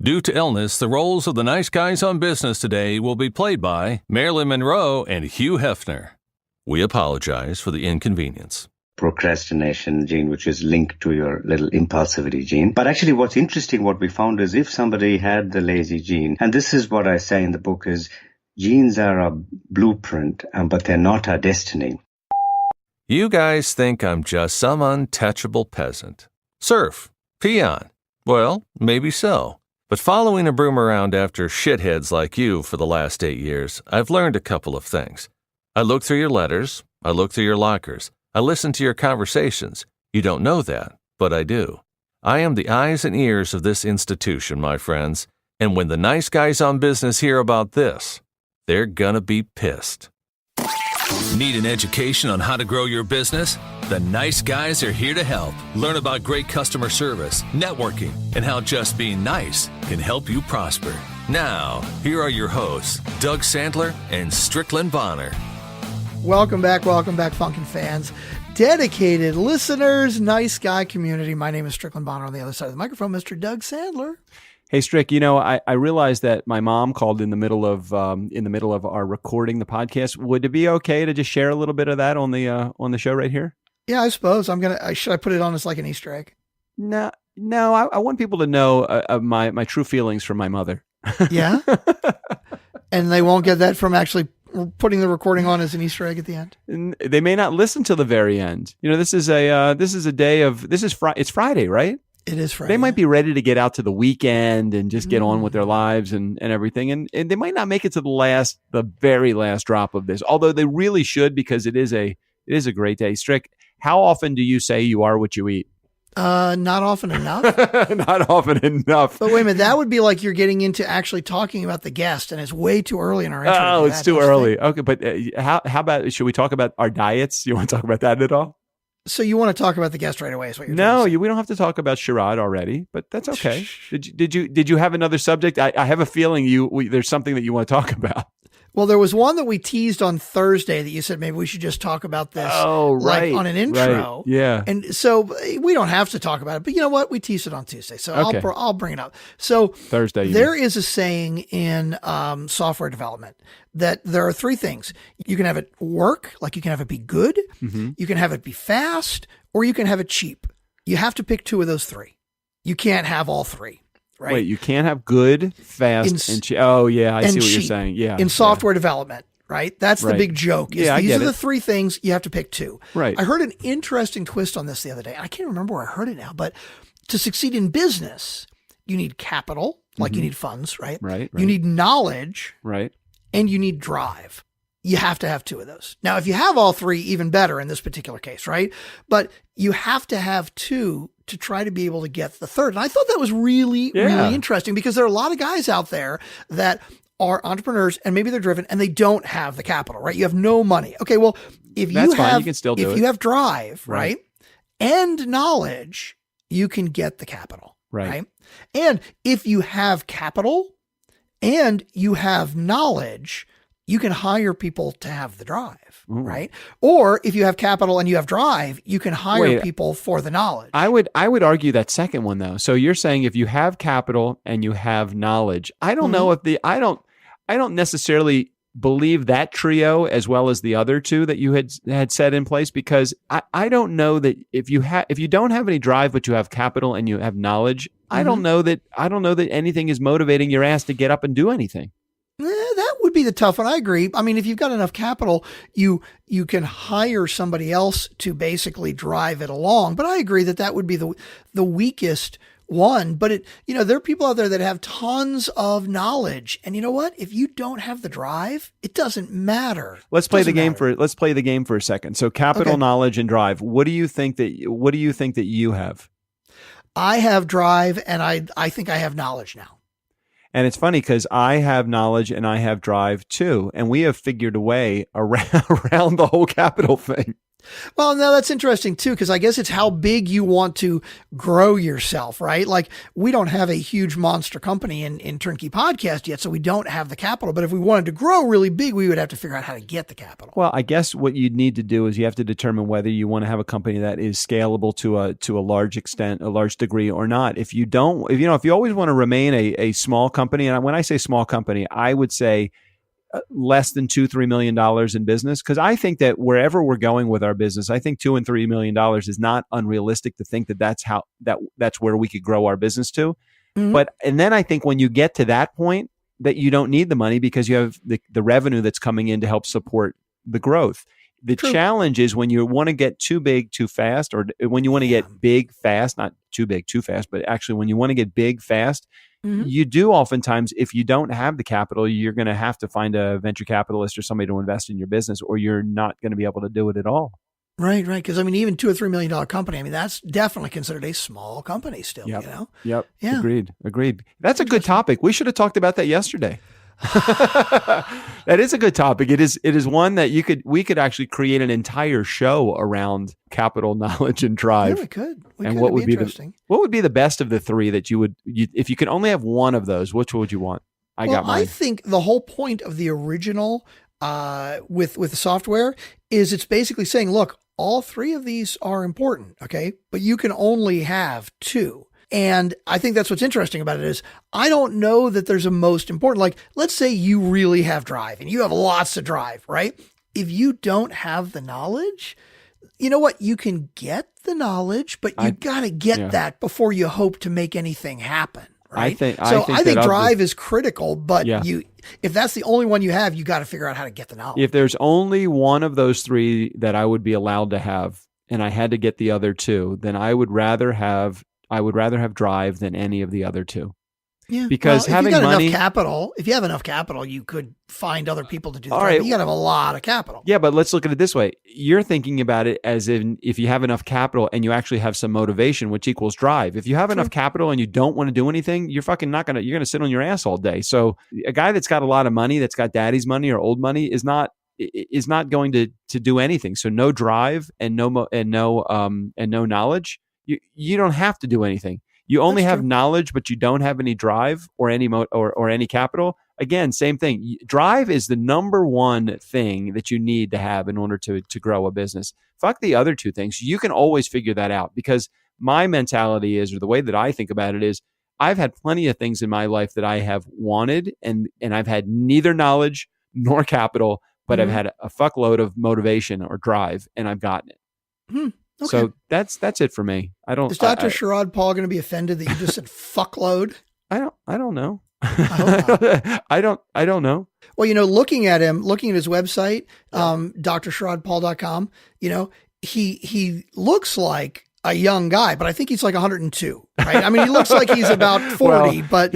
Due to illness, the roles of the nice guys on business today will be played by Marilyn Monroe and Hugh Hefner. We apologize for the inconvenience. Procrastination gene, which is linked to your little impulsivity gene. But actually what's interesting, what we found is if somebody had the lazy gene, and this is what I say in the book, is genes are a blueprint, but they're not our destiny. You guys think I'm just some untouchable peasant. Serf, peon. Well, maybe so. But following a broom around after shitheads like you for the last 8 years, I've learned a couple of things. I look through your letters. I look through your lockers. I listen to your conversations. You don't know that, but I do. I am the eyes and ears of this institution, my friends. And when the nice guys on business hear about this, they're gonna be pissed. Need an education on how to grow your business? The nice guys are here to help. Learn about great customer service, networking, and how just being nice can help you prosper. Now, here are your hosts, Doug Sandler and Strickland Bonner. Welcome back, Funkin' fans. Dedicated listeners, nice guy community. My name is Strickland Bonner. On the other side of the microphone, Mr. Doug Sandler. Hey, Strick, I realized that my mom called in the middle of our recording the podcast. Would it be okay to just share a little bit of that on the show right here? Yeah, I suppose. Should I put it on as like an Easter egg? No, I want people to know my true feelings for my mother. Yeah? And they won't get that from actually putting the recording on as an Easter egg at the end? And they may not listen till the very end. This is a day of, it's Friday, right? It is Friday. They might be ready to get out to the weekend and just get on with their lives and everything. And they might not make it to the very last drop of this, although they really should, because it is a great day. Strick, how often do you say you are what you eat? Not often enough. Not often enough. But wait a minute, that would be like you're getting into actually talking about the guest, and it's way too early in our intro. Oh, it's too early. Okay, but how about, should we talk about our diets? You want to talk about that at all? So you want to talk about the guest right away? Is what you're No, we don't have to talk about Sharad already, but that's okay. Did you have another subject? I have a feeling there's something that you want to talk about. Well, there was one that we teased on Thursday that you said maybe we should just talk about this right, on an intro. Right, yeah. And so we don't have to talk about it, but you know what? We teased it on Tuesday. So okay. I'll bring it up. So Thursday. There is a saying in software development that there are three things. You can have it work, like you can have it be good, you can have it be fast, or you can have it cheap. You have to pick two of those three. You can't have all three. Right? Wait, you can't have good, fast, and cheap. Oh, yeah, I see what you're saying. Yeah, in software development, right? That's the big joke. These are the three things you have to pick two. Right. I heard an interesting twist on this the other day. I can't remember where I heard it now, but to succeed in business, you need capital, like you need funds, right? Right. You need knowledge, right? And you need drive. You have to have two of those. Now, if you have all three, even better in this particular case, right? But you have to have two to try to be able to get the third. And I thought that was really interesting, because there are a lot of guys out there that are entrepreneurs and maybe they're driven and they don't have the capital, right? You have no money. Okay, well, if you have drive, right? And knowledge, you can get the capital, right? And if you have capital and you have knowledge, you can hire people to have the drive, right? Or if you have capital and you have drive, you can hire people for the knowledge. I would argue that second one though. So you're saying if you have capital and you have knowledge, I don't know if I don't necessarily believe that trio as well as the other two that you had set in place, because I don't know that if you don't have any drive but you have capital and you have knowledge, I don't know that anything is motivating your ass to get up and do anything. That would be the tough one. I agree. I mean, if you've got enough capital, you can hire somebody else to basically drive it along. But I agree that would be the weakest one. But there are people out there that have tons of knowledge, and you know what? If you don't have the drive, it doesn't matter. Let's play the game for a second. So capital, knowledge, and drive. What do you think that you have? I have drive, and I think I have knowledge now. And it's funny because I have knowledge and I have drive too. And we have figured a way around the whole capital thing. Well, no, that's interesting too, because I guess it's how big you want to grow yourself, right? Like we don't have a huge monster company in Turnkey Podcast yet, so we don't have the capital. But if we wanted to grow really big, we would have to figure out how to get the capital. Well, I guess what you'd need to do is you have to determine whether you want to have a company that is scalable to a large extent, a large degree, or not. If you don't, if you always want to remain a small company, and when I say small company, I would say less than $2-3 million in business, because I think that wherever we're going with our business, I think $2 and $3 million is not unrealistic to think that that's where we could grow our business to. Mm-hmm. And then I think when you get to that point, that you don't need the money because you have the revenue that's coming in to help support the growth. The True. challenge is when you want to get too big too fast, or when you want to get big fast, not too big too fast, but actually when you want to get big fast, you do oftentimes, if you don't have the capital, you're going to have to find a venture capitalist or somebody to invest in your business, or you're not going to be able to do it at all. Right. Because I mean, even $2 or $3 million company, I mean, that's definitely considered a small company still. Yep. You know. Yep. Yeah. Agreed. That's a good topic. We should have talked about that yesterday. That is a good topic. It is one that we could actually create an entire show around capital, knowledge, and drive. Yeah, we could. What would be the best of the three that you if you could only have one of those, which would you want? I got mine. I think the whole point of the original with the software is it's basically saying, look, all three of these are important, okay, but you can only have two. And I think that's what's interesting about it is I don't know that there's a most important, like, let's say you really have drive and you have lots of drive, right? If you don't have the knowledge, you know what? You can get the knowledge, but you got to get that before you hope to make anything happen. Right. I think drive is critical, but if that's the only one you have, you got to figure out how to get the knowledge. If there's only one of those three that I would be allowed to have, and I had to get the other two, then I would rather have drive than any of the other two. Yeah. Because having money, if you have enough capital, you could find other people to do the drive. Right. You got to have a lot of capital. Yeah, but let's look at it this way. You're thinking about it as if you have enough capital and you actually have some motivation, which equals drive. If you have enough capital and you don't want to do anything, you're fucking you're going to sit on your ass all day. So a guy that's got a lot of money, that's got daddy's money or old money is not going to do anything. So no drive and no knowledge. You don't have to do anything. You only have knowledge, but you don't have any drive or any or any capital. Again, same thing. Drive is the number one thing that you need to have in order to grow a business. Fuck the other two things. You can always figure that out, because my mentality is, or the way that I think about it is, I've had plenty of things in my life that I have wanted, and I've had neither knowledge nor capital, but I've had a fuckload of motivation or drive, and I've gotten it. Okay. So that's it for me. Is Dr. Sharad Paul going to be offended that you just said fuckload? I don't know. I don't know. Well, looking at his website, drsharadpaul.com, he looks like a young guy, but I think he's like 102, right? I mean, he looks like he's about 40, but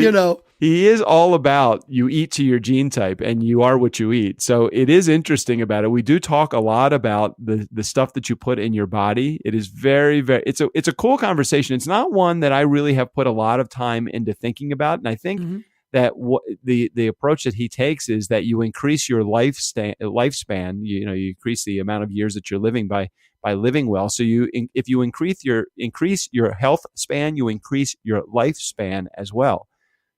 he is all about you eat to your gene type and you are what you eat. So it is interesting about it. We do talk a lot about the stuff that you put in your body. It is very, very, it's a cool conversation. It's not one that I really have put a lot of time into thinking about. And I think that the approach that he takes is that you increase your lifespan. You increase the amount of years that you're living by living well. So if you increase your health span, you increase your lifespan as well.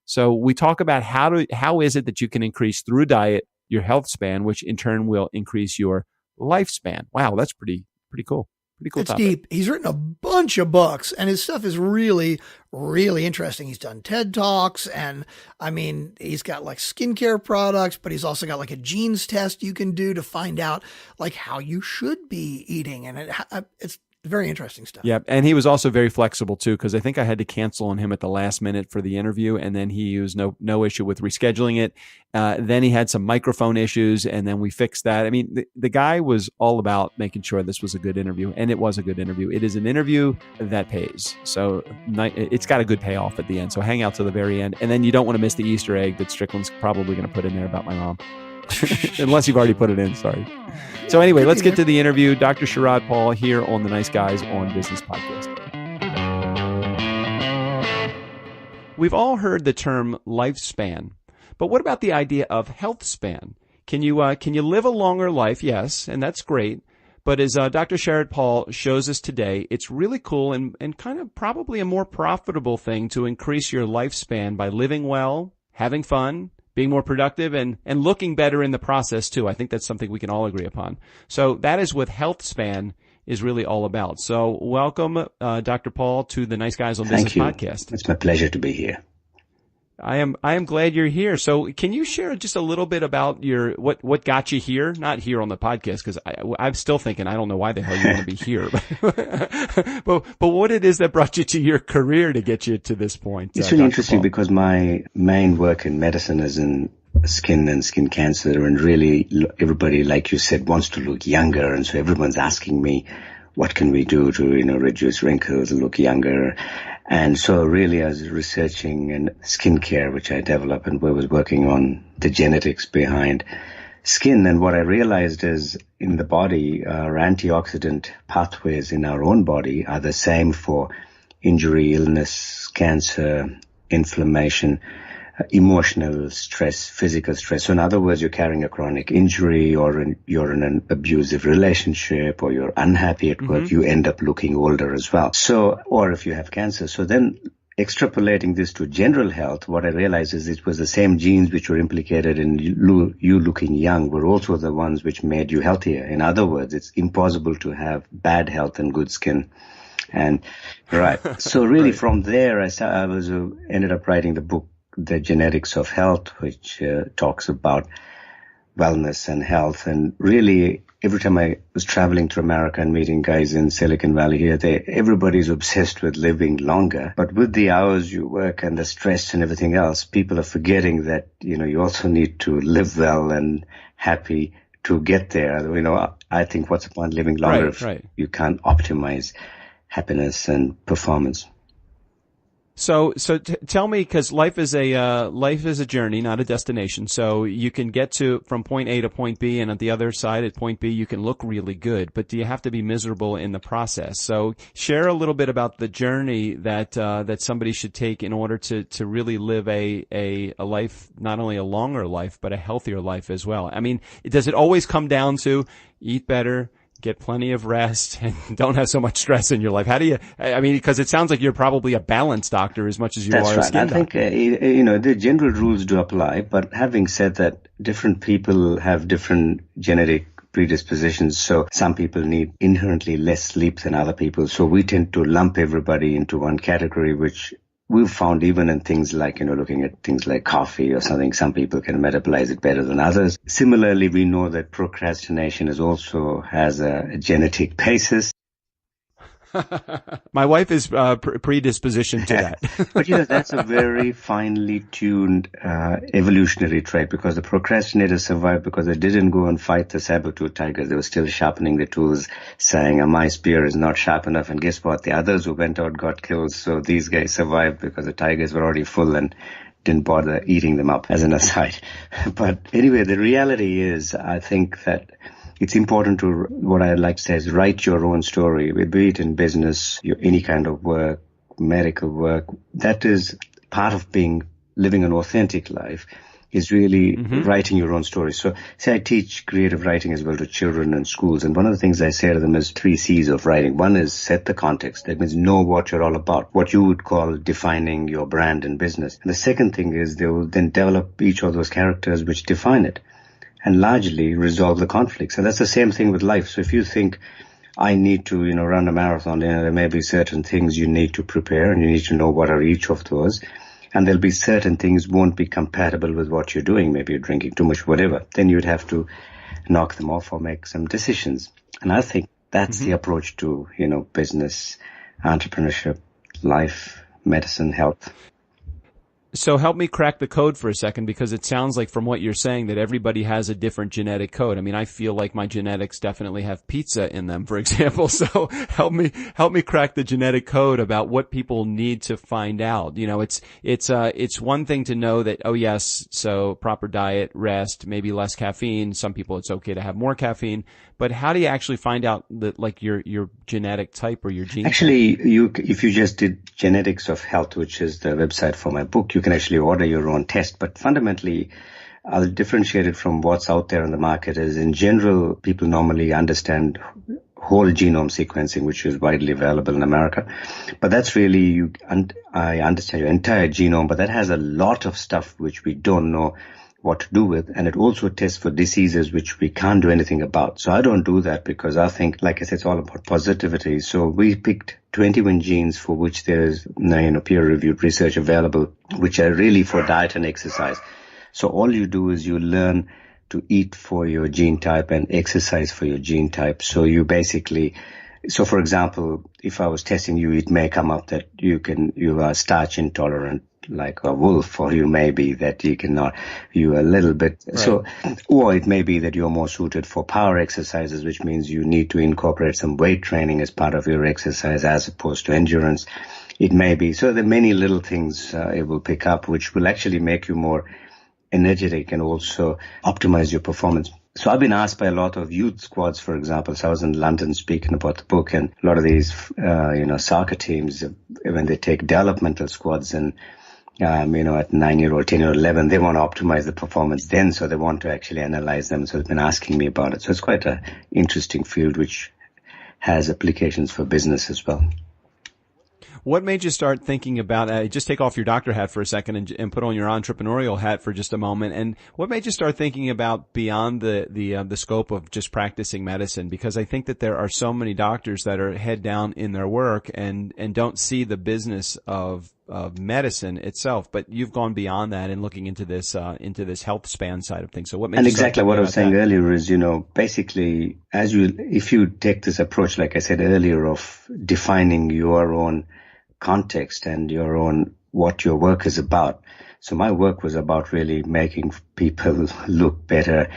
So we talk about how is it that you can increase through diet your health span, which in turn will increase your lifespan. Wow, that's pretty cool. Pretty cool. It's topic. Deep. He's written a bunch of books, and his stuff is really, really interesting. He's done TED Talks, and I mean, he's got like skincare products, but he's also got like a genes test you can do to find out like how you should be eating, and it's very interesting stuff. Yeah, and he was also very flexible too, because I think I had to cancel on him at the last minute for the interview, and then he used no issue with rescheduling it. Then he had some microphone issues, and then we fixed that. I mean, the guy was all about making sure this was a good interview, and it was a good interview. It is an interview that pays, so it's got a good payoff at the end. So hang out to the very end, and then you don't want to miss the Easter egg that Strickland's probably going to put in there about my mom. Unless you've already put it in, sorry. So anyway, let's get to the interview. Dr. Sharad Paul here on the Nice Guys on Business podcast. We've all heard the term lifespan, but what about the idea of health span? Can you live a longer life? Yes, and that's great. But as Dr. Sharad Paul shows us today, it's really cool and kind of probably a more profitable thing to increase your lifespan by living well, having fun, being more productive, and looking better in the process too. I think that's something we can all agree upon. So that is what Health Span is really all about. So welcome, Dr. Paul, to the Nice Guys on Business podcast. It's my pleasure to be here. I am glad you're here. So can you share just a little bit about what got you here? Not here on the podcast, because I'm still thinking, I don't know why the hell you want to be here. but what it is that brought you to your career to get you to this point? It's really Dr. interesting Paul. because my main work in medicine is in skin and skin cancer, and really everybody, like you said, wants to look younger, and so everyone's asking me, what can we do to, reduce wrinkles and look younger? And so really I was researching in skincare, which I developed, and we was working on the genetics behind skin. And what I realized is in the body, our antioxidant pathways in our own body are the same for injury, illness, cancer, inflammation, emotional stress, physical stress. So in other words, you're carrying a chronic injury, or you're in an abusive relationship, or you're unhappy at work, you end up looking older as well. So, or if you have cancer. So then extrapolating this to general health, what I realized is it was the same genes which were implicated in you looking young were also the ones which made you healthier. In other words, it's impossible to have bad health and good skin. And right. So really from there, I ended up writing the book, The Genetics of Health, which talks about wellness and health. And really, every time I was traveling through America and meeting guys in Silicon Valley here, everybody's obsessed with living longer. But with the hours you work and the stress and everything else, people are forgetting that, you also need to live well and happy to get there. I think what's the point living longer if you can't optimize happiness and performance? So tell me, because life is a journey, not a destination. So you can get from point A to point B, and at the other side, at point B, you can look really good. But do you have to be miserable in the process? So share a little bit about the journey that somebody should take in order to really live a life, not only a longer life, but a healthier life as well. I mean, does it always come down to eat better, get plenty of rest, and don't have so much stress in your life? How do you, because it sounds like you're probably a balance doctor as much as you are a skin doctor. I think, the general rules do apply, but having said that, different people have different genetic predispositions. So some people need inherently less sleep than other people. So we tend to lump everybody into one category, which we've found even in things like, looking at things like coffee or something, some people can metabolize it better than others. Similarly, we know that procrastination also has a genetic basis. My wife is predispositioned to that. But that's a very finely tuned evolutionary trait, because the procrastinators survived because they didn't go and fight the saber-tooth tigers. They were still sharpening the tools, saying, my spear is not sharp enough. And guess what? The others who went out got killed. So these guys survived because the tigers were already full and didn't bother eating them up, as an aside. But anyway, the reality is, I think that it's important to, what I like to say is, write your own story, be it in business, any kind of work, medical work. That is part of living an authentic life, is really writing your own story. So say I teach creative writing as well to children in schools. And one of the things I say to them is 3 C's of writing. One is set the context. That means know what you're all about, what you would call defining your brand and business. And the second thing is they will then develop each of those characters which define it, and largely resolve the conflicts. And that's the same thing with life. So if you think, I need to, run a marathon, there may be certain things you need to prepare, and you need to know what are each of those. And there'll be certain things won't be compatible with what you're doing. Maybe you're drinking too much, whatever. Then you'd have to knock them off or make some decisions. And I think that's the approach to, business, entrepreneurship, life, medicine, health. So help me crack the code for a second, because it sounds like from what you're saying that everybody has a different genetic code. I mean, I feel like my genetics definitely have pizza in them, for example. So help me crack the genetic code about what people need to find out. It's one thing to know that, oh yes, so proper diet, rest, maybe less caffeine. Some people it's okay to have more caffeine. But how do you actually find out that, like, your genetic type or your gene? Actually, if you just did Genetics of Health, which is the website for my book, you can actually order your own test. But fundamentally, I'll differentiate it from what's out there in the market. Is in general, people normally understand whole genome sequencing, which is widely available in America. But that's really, I understand your entire genome, but that has a lot of stuff which we don't know what to do with. And it also tests for diseases which we can't do anything about. So I don't do that because I think, like I said, it's all about positivity. So we picked 21 genes for which there's peer-reviewed research available, which are really for diet and exercise. So all you do is you learn to eat for your gene type and exercise for your gene type. So you basically, so for example, if I was testing you, it may come up that you are starch intolerant like a wolf, or you may be that you a little bit, right. So, or it may be that you're more suited for power exercises, which means you need to incorporate some weight training as part of your exercise as opposed to endurance. It may be, so there are many little things it will pick up, which will actually make you more energetic and also optimize your performance. So I've been asked by a lot of youth squads, for example. So I was in London speaking about the book, and a lot of these, soccer teams, when they take developmental squads and, at 9-year-old, 10-year-old, 11, they want to optimize the performance then. So they want to actually analyze them. So they've been asking me about it. So it's quite an interesting field, which has applications for business as well. What made you start thinking about, just take off your doctor hat for a second and put on your entrepreneurial hat for just a moment. And what made you start thinking about beyond the scope of just practicing medicine? Because I think that there are so many doctors that are head down in their work and don't see the business of medicine itself, but you've gone beyond that and looking into this health span side of things. So what made and you exactly what I was saying earlier is, basically if you take this approach, like I said earlier, of defining your own context and your own, what your work is about. So my work was about really making people look better,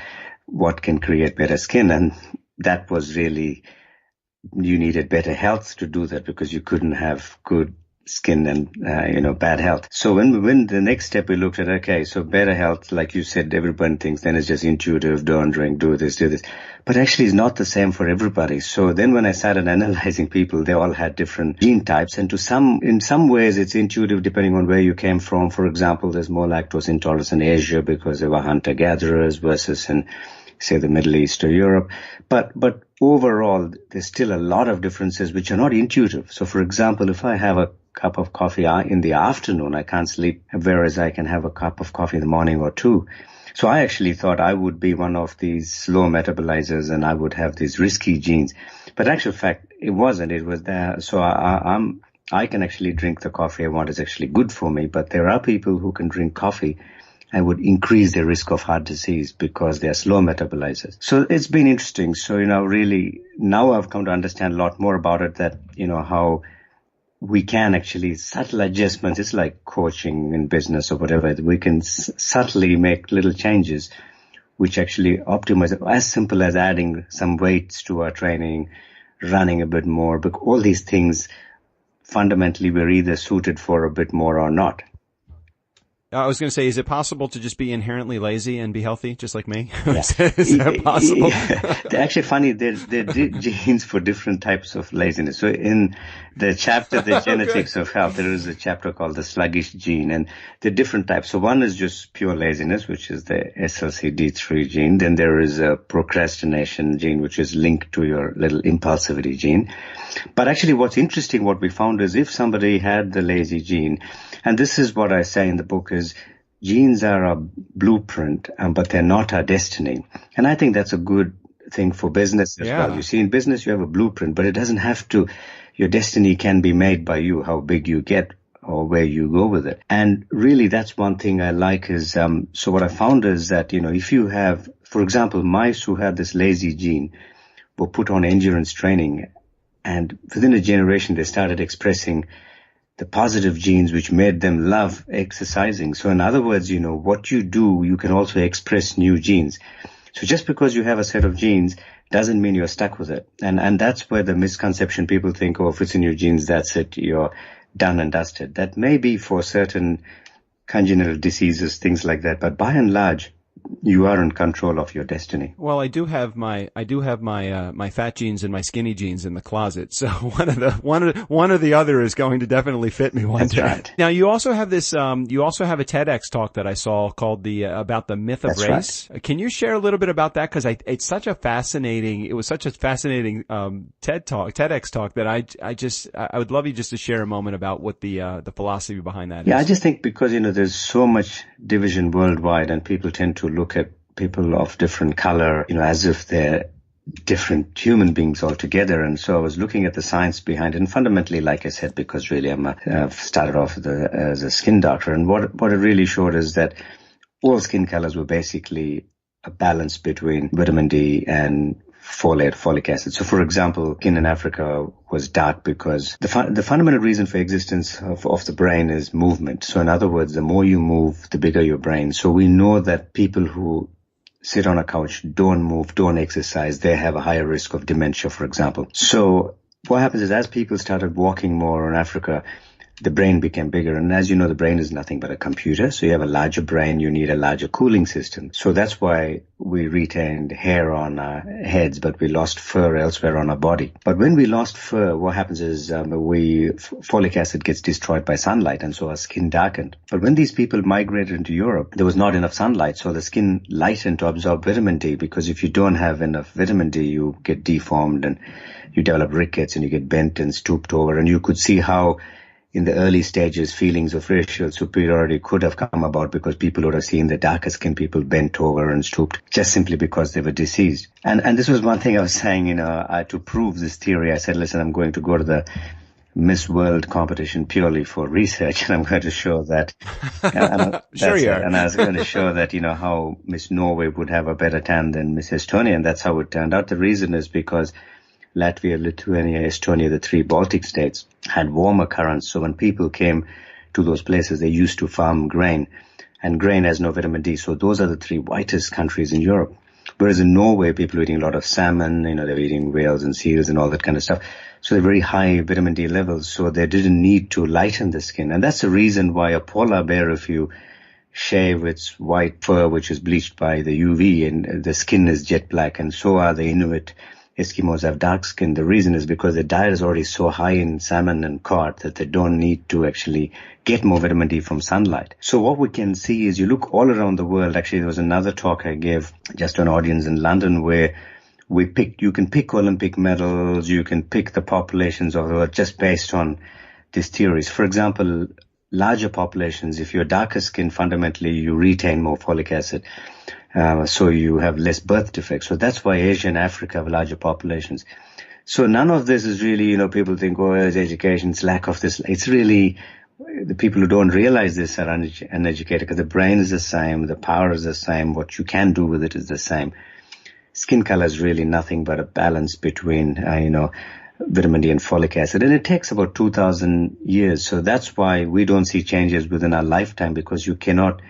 what can create better skin. And that was really, you needed better health to do that because you couldn't have good skin and, bad health. So when the next step we looked at, okay, so better health, like you said, everyone thinks then it's just intuitive, don't drink, do this. But actually it's not the same for everybody. So then when I started analyzing people, they all had different gene types. And in some ways it's intuitive depending on where you came from. For example, there's more lactose intolerance in Asia because they were hunter-gatherers versus in, say, the Middle East or Europe. But overall, there's still a lot of differences which are not intuitive. So for example, if I have a cup of coffee in the afternoon, I can't sleep, whereas I can have a cup of coffee in the morning or two. So I actually thought I would be one of these slow metabolizers and I would have these risky genes. But in actual fact, it wasn't. It was there. So I can actually drink the coffee I want. It's actually good for me. But there are people who can drink coffee and would increase their risk of heart disease because they are slow metabolizers. So it's been interesting. So, really, now I've come to understand a lot more about it, that, how we can actually subtle adjustments. It's like coaching in business or whatever. We can subtly make little changes which actually optimize it, as simple as adding some weights to our training, running a bit more. But all these things, fundamentally, we're either suited for a bit more or not. I was going to say, is it possible to just be inherently lazy and be healthy, just like me? Yeah. Is that possible? They're actually funny. There's genes for different types of laziness. So in the chapter, the genetics of health, there is a chapter called the sluggish gene, and there are different types. So one is just pure laziness, which is the SLCD3 gene. Then there is a procrastination gene, which is linked to your little impulsivity gene. But actually what's interesting, what we found is if somebody had the lazy gene, and this is what I say in the book, is genes are a blueprint, but they're not our destiny. And I think that's a good thing for business as well. You see, in business, you have a blueprint, but it doesn't have to, your destiny can be made by you, how big you get or where you go with it. And really, that's one thing I like is, so what I found is that, if you have, for example, mice who have this lazy gene were put on endurance training, and within a generation, they started expressing the positive genes which made them love exercising. So in other words, what you do, you can also express new genes. So just because you have a set of genes doesn't mean you're stuck with it. And that's where the misconception, people think, if it's in your genes, that's it, you're done and dusted. That may be for certain congenital diseases, things like that. But by and large, you are in control of your destiny. Well, I do have my my fat jeans and my skinny jeans in the closet. So one or the other is going to definitely fit me one day. Right. Now you also have this you also have a TEDx talk that I saw called about the myth of race. Right. Can you share a little bit about that? Because it was such a fascinating TEDx talk that I would love you just to share a moment about what the philosophy behind that is. Yeah, I just think because there's so much division worldwide, and people tend to look at people of different color, as if they're different human beings altogether. And so I was looking at the science behind it. And fundamentally, like I said, because really I've started off as a skin doctor. And what it really showed is that all skin colors were basically a balance between vitamin D and folic acid. So for example, skin in Africa was dark because the fundamental reason for existence of the brain is movement. So in other words, the more you move, the bigger your brain. So we know that people who sit on a couch, don't move, don't exercise, they have a higher risk of dementia, for example. So what happens is as people started walking more in Africa, the brain became bigger. And as you know, the brain is nothing but a computer. So you have a larger brain, you need a larger cooling system. So that's why we retained hair on our heads, but we lost fur elsewhere on our body. But when we lost fur, what happens is folic acid gets destroyed by sunlight, and so our skin darkened. But when these people migrated into Europe, there was not enough sunlight, so the skin lightened to absorb vitamin D, because if you don't have enough vitamin D, you get deformed and you develop rickets and you get bent and stooped over. And you could see how in the early stages, feelings of racial superiority could have come about because people would have seen the darker skinned people bent over and stooped just simply because they were diseased. And this was one thing I was saying, to prove this theory. I said, listen, I'm going to go to the Miss World competition purely for research, and I'm going to show that. Sure you are. And I was going to show that, how Miss Norway would have a better tan than Miss Estonia, and that's how it turned out. The reason is because Latvia, Lithuania, Estonia, the 3 Baltic states, had warmer currents. So when people came to those places, they used to farm grain, and grain has no vitamin D. So those are the 3 whitest countries in Europe. Whereas in Norway, people are eating a lot of salmon, they're eating whales and seals and all that kind of stuff. So they're very high vitamin D levels. So they didn't need to lighten the skin. And that's the reason why a polar bear, if you shave its white fur, which is bleached by the UV, and the skin is jet black, and so are the Inuit Eskimos have dark skin. The reason is because their diet is already so high in salmon and cod that they don't need to actually get more vitamin D from sunlight. So what we can see is you look all around the world. Actually, there was another talk I gave just to an audience in London where you can pick Olympic medals, you can pick the populations of the world just based on these theories. For example, larger populations, if you're darker skin, fundamentally you retain more folic acid. So you have less birth defects. So that's why Asia and Africa have larger populations. So none of this is really, people think, it's education, it's lack of this. It's really the people who don't realize this are uneducated, because the brain is the same, the power is the same, what you can do with it is the same. Skin color is really nothing but a balance between, vitamin D and folic acid. And it takes about 2,000 years. So that's why we don't see changes within our lifetime, because you cannot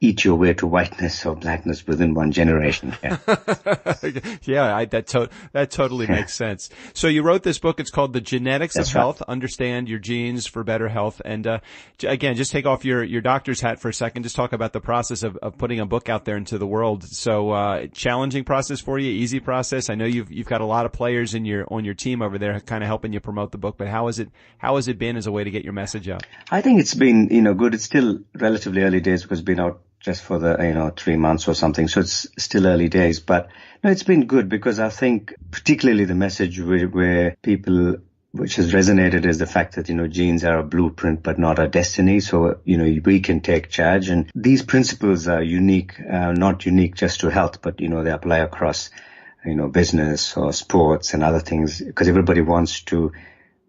eat your way to whiteness or blackness within one generation. Yeah, that totally makes sense. So you wrote this book. It's called The Genetics of Health, Understand Your Genes for Better Health. And again, just take off your doctor's hat for a second. Just talk about the process of putting a book out there into the world. So challenging process for you, easy process. I know you've got a lot of players on your team over there kind of helping you promote the book, but how has it been as a way to get your message out? I think it's been, good. It's still relatively early days because it's been out just for the, 3 months or something. So it's still early days, but no, it's been good because I think particularly the message where people, which has resonated, is the fact that, genes are a blueprint, but not a destiny. So, we can take charge, and these principles are unique, not unique just to health, but, they apply across, business or sports and other things, because everybody wants to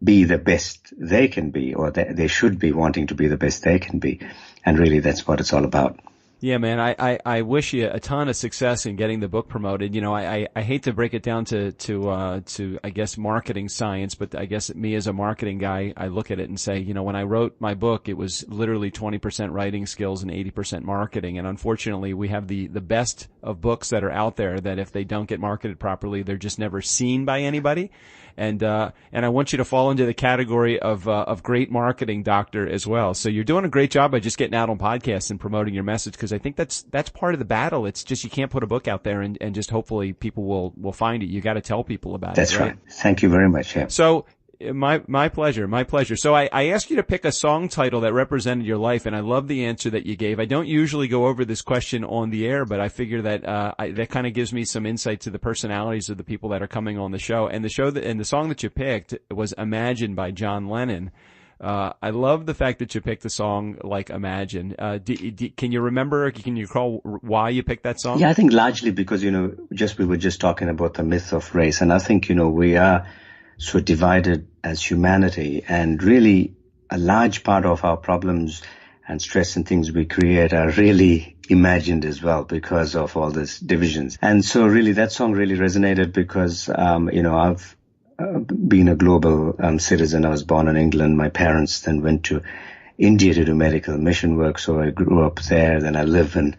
be the best they can be, or they should be wanting to be the best they can be. And really that's what it's all about. Yeah, man, I wish you a ton of success in getting the book promoted. I hate to break it down to I guess marketing science, but I guess me as a marketing guy, I look at it and say, when I wrote my book, it was literally 20% writing skills and 80% marketing. And unfortunately, we have the best of books that are out there that if they don't get marketed properly, they're just never seen by anybody. And I want you to fall into the category of great marketing doctor as well. So you're doing a great job by just getting out on podcasts and promoting your message, because because I think that's part of the battle. It's just you can't put a book out there and just hopefully people will find it. You got to tell people about That's it. right. Thank you very much. Yeah. So my pleasure. So I asked you to pick a song title that represented your life, and I love the answer that you gave. I don't usually go over this question on the air, but I figure that that kind of gives me some insight to the personalities of the people that are coming on the show. And the song that you picked was "Imagine" by John Lennon. I love the fact that you picked a song like Imagine. Can you remember, can you recall why you picked that song? Yeah, I think largely because, we were just talking about the myth of race. And I think, we are so divided as humanity, and really a large part of our problems and stress and things we create are really imagined as well because of all these divisions. And so really that song really resonated because, I've been a global citizen. I was born in England. My parents then went to India to do medical mission work, so I grew up there. Then I live and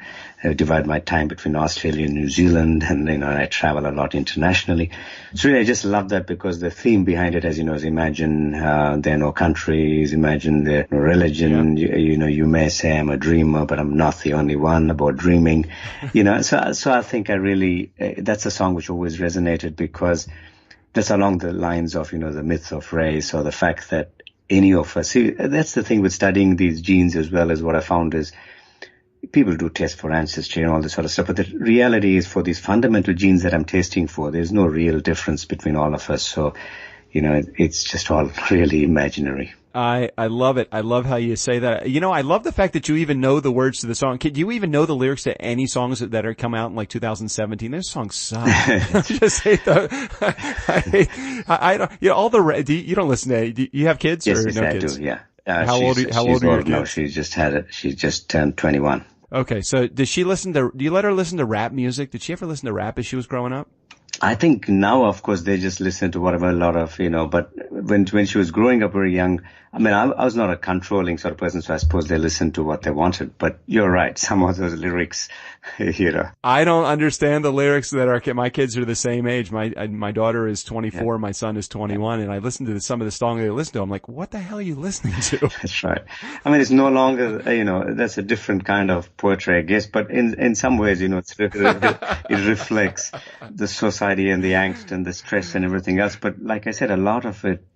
divide my time between Australia and New Zealand, and I travel a lot internationally. So really, I just love that because the theme behind it, as you know, is imagine there are no countries, imagine there are no religion. Yeah. You may say I'm a dreamer, but I'm not the only one about dreaming. So I think I really that's a song which always resonated because that's along the lines of the myth of race, or the fact that any of us, see, that's the thing with studying these genes as well, as what I found is people do test for ancestry and all this sort of stuff, but the reality is for these fundamental genes that I'm testing for, there's no real difference between all of us. So, it's just all really imaginary. I love it. I love how you say that. I love the fact that you even know the words to the song. Do you even know the lyrics to any songs that are come out in like 2017? Those songs suck. I just hate them. I don't. You don't listen to. Do you have kids? Yes, or yes, no I kids? do. Yeah. How old are your kids? No, she's just turned 21. Okay, so does she listen to? Do you let her listen to rap music? Did she ever listen to rap as she was growing up? I think now, of course, they just listen to whatever a lot of, but when she was growing up very young, I mean, I was not a controlling sort of person, so I suppose they listened to what they wanted. But you're right, some of those lyrics, I don't understand the lyrics that are, my kids are the same age. My daughter is 24, yeah. My son is 21, and I listen to some of the songs they listen to. I'm like, what the hell are you listening to? That's right. I mean, it's no longer, that's a different kind of poetry, I guess, but in some ways, it reflects the society and the angst and the stress and everything else. But like I said, a lot of it,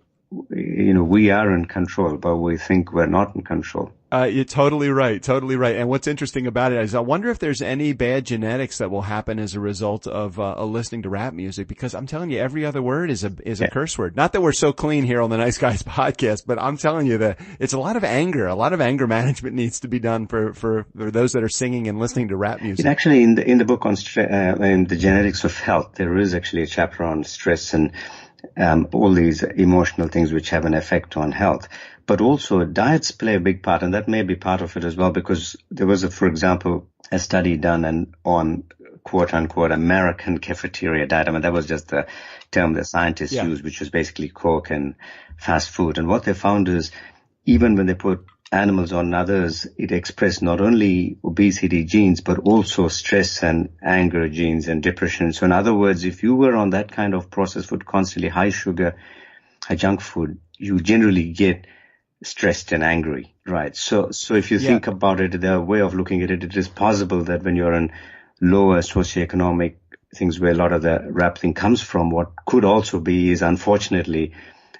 we are in control, but we think we're not in control. You're totally right. Totally right. And what's interesting about it is I wonder if there's any bad genetics that will happen as a result of listening to rap music, because I'm telling you, every other word is a curse word. Not that we're so clean here on the Nice Guys podcast, but I'm telling you that it's a lot of anger. A lot of anger management needs to be done for those that are singing and listening to rap music. Actually, in the book on in the genetics of health, there is actually a chapter on stress and all these emotional things which have an effect on health. But also diets play a big part, and that may be part of it as well, because there was, for example, a study done on quote-unquote American cafeteria diet. I mean, that was just the term the scientists used, which was basically Coke and fast food. And what they found is even when they put animals on others, it expressed not only obesity genes, but also stress and anger genes and depression. So in other words, if you were on that kind of processed food, constantly high sugar, high junk food, you generally get stressed and angry, right? So if you think about it, the way of looking at it, it is possible that when you're in lower socioeconomic things where a lot of the rap thing comes from, what could also be is, unfortunately,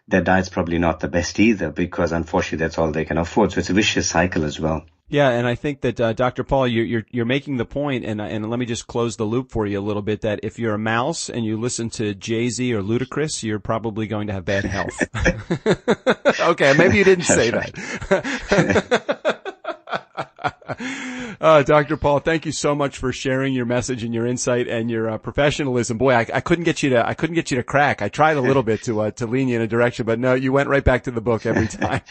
their diet's probably not the best either, because unfortunately that's all they can afford. So it's a vicious cycle as well. Yeah, and I think that Dr. Paul, you're making the point, and let me just close the loop for you a little bit, that if you're a mouse and you listen to Jay-Z or Ludacris, you're probably going to have bad health. Okay, maybe you didn't say that. Dr. Paul, thank you so much for sharing your message and your insight and your professionalism. Boy, I couldn't get you to crack. I tried a little bit to lean you in a direction, but no, you went right back to the book every time.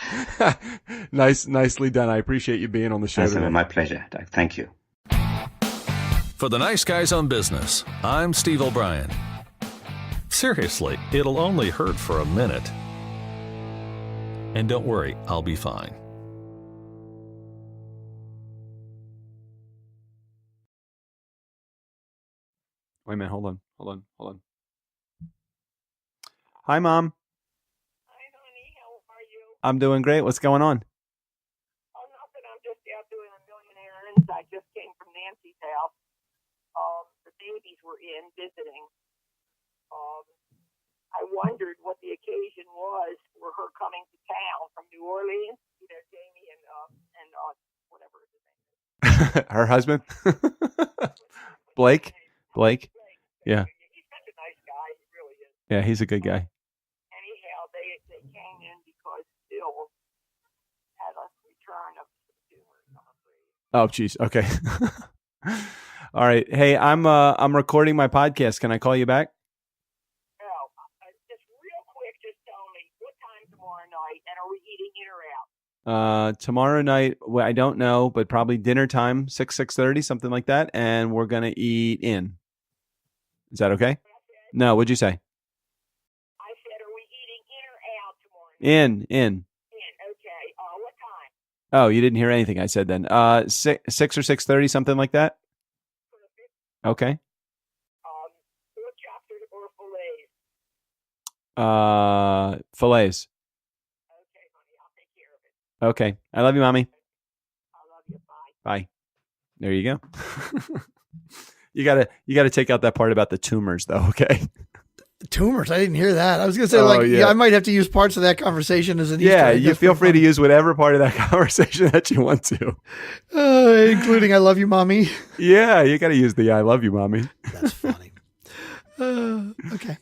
Nicely done. I appreciate you being on the show today. My pleasure, Doug. Thank you. For the Nice Guys on Business, I'm Steve O'Brien. Seriously, it'll only hurt for a minute. And don't worry, I'll be fine. Wait a minute, hold on. Hi, Mom. Hi, honey. How are you? I'm doing great. What's going on? Oh, nothing. I'm just out doing a million errands. I just came from Nancy's house. The babies were in visiting. I wondered what the occasion was for her coming to town from New Orleans. You know, Jamie and whatever his name is. Her husband, Blake. Yeah. He's such a nice guy. He really is. Yeah, he's a good guy. Anyhow, they came in because Bill had a return of some tumors, I'm afraid. Oh, geez. Okay. All right. Hey, I'm recording my podcast. Can I call you back? No, just real quick, just tell me what time tomorrow night, and are we eating in or out? Tomorrow night, well, I don't know, but probably dinner time, 6:30, something like that, and we're gonna eat in. Is that okay? No, what'd you say? I said, are we eating in or out tomorrow night? In. Okay. What time? Oh, you didn't hear anything I said then. 6 or 6:30, something like that. Okay. Pork chops or fillets? Fillets. Okay, honey, I'll take care of it. Okay. I love you, Mommy. I love you. Bye. Bye. There you go. You gotta take out that part about the tumors, though. Okay. Tumors. I didn't hear that. I was going to say, yeah. I might have to use parts of that conversation as an Easter Yeah, egg. you That's feel pretty free to funny. use whatever part of that conversation that you want to. Including I love you, mommy. Yeah, you got to use the I love you, Mommy. That's funny. Okay.